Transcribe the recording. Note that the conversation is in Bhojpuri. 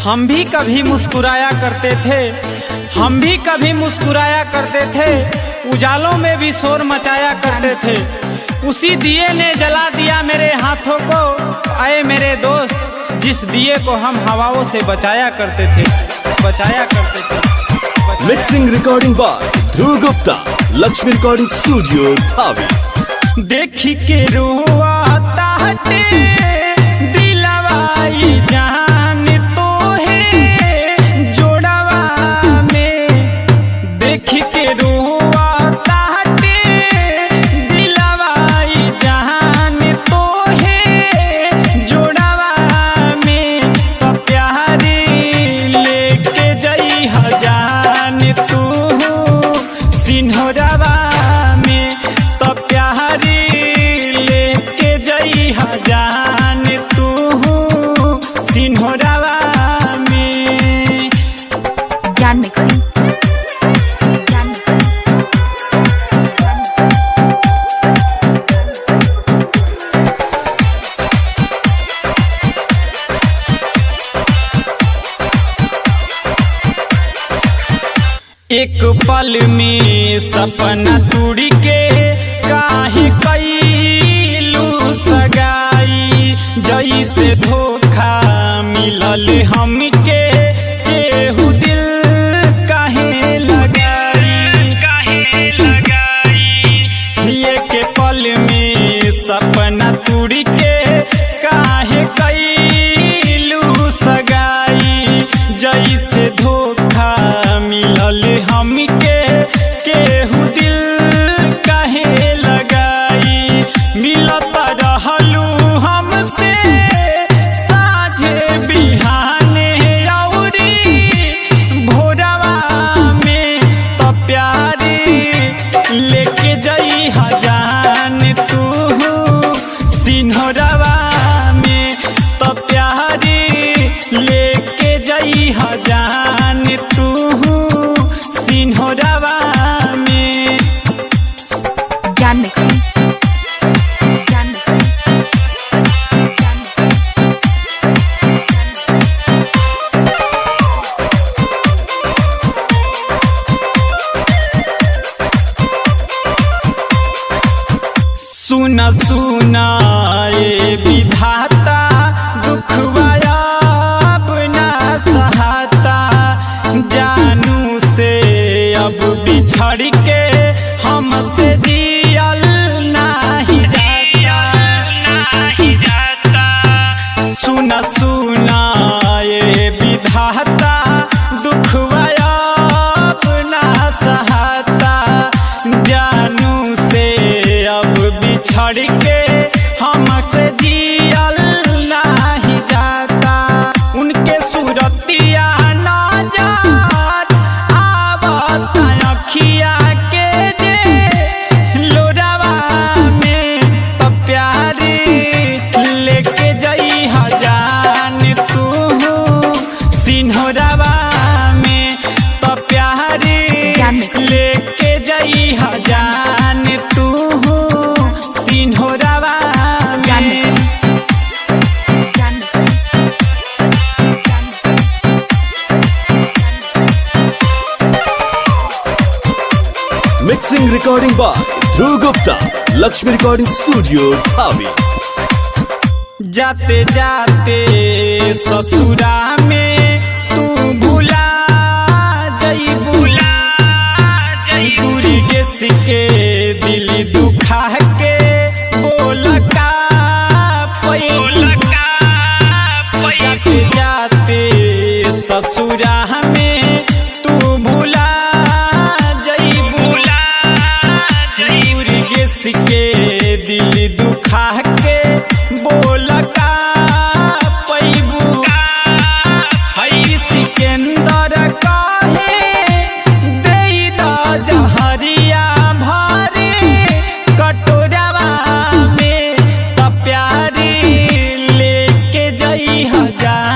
हम भी कभी मुस्कुराया करते थे, हम भी कभी मुस्कुराया करते थे, उजालों में भी शोर मचाया करते थे। उसी दिए ने जला दिया मेरे हाथों को, आए मेरे दोस्त, जिस दिए को हम हवाओं से बचाया करते थे, बचाया करते थे। Mixing recording by Dhruv Gupta, Lakshmi recording studio धावी। देखी के रुआता हटे दिलवाई जान तो है जोड़वा में, देखी के रुआता हटे दिलवाई जान तो है जोड़वा में। तो प्यारी लेके जई हजान तू सिन्होरवा में, तो प्यारी लेके जई हजान तू सिन्होरवा में। ज्ञान मिक्सिंग, ज्ञान मिक्सिंग, एक पल में सपना टूट के काहे कैलू सगाई, जैसे धोखा मिलल हमके केहू दिल काहे लगाई, काहे लगाई। एक पल में सपना टूट के काहे कैलू सगाई, जैसे धोखा मिलल हमके केहू दिल काहे लगाई। मिलत रहलू हमसे साझे बिहाने औरी भोरवा में, तो प्यारी लेके जई हजान तू सिन्होरवा में, तो प्यारी लेके जई हजान तू सिन्होरवा में। ज्ञान मिक्सिंग, ज्ञान मिक्सिंग, ज्ञान सुना सुना ये विधाता, दुखवाया अपना सहाता, जानू से अब बिछड़ के हमसे जियल नहीं जाता, नहीं जाता। सुना सुना ये विधाता, दुखवाया अपना सहाता, जानू से अब बिछड़ के हमसे जियल नहीं जाता। उनके सूरतिया नजर आवत अखिया के जे लोरवा में, तो प्यारी लेके जई हजान तू सिन्होरवा में, तो प्यारी लेके जई हजान तू सिन्होरवा में। Mixing recording by Dhruv Gupta, Lakshmi recording studio धावी। जाते जाते ससुरा में तू भुला जई, भुला जई। दूरी गेस के दिल दुखा के बोल का पैलका, जाते जाते ससुरा में तू भुला जई, भुला जई। दूरी गेस के दिल दुखा के बोल का पैबू, हई सिकंदर काहे देई दा जहरिया भरे कटोरवा में, तो प्यारी लेके जई हजान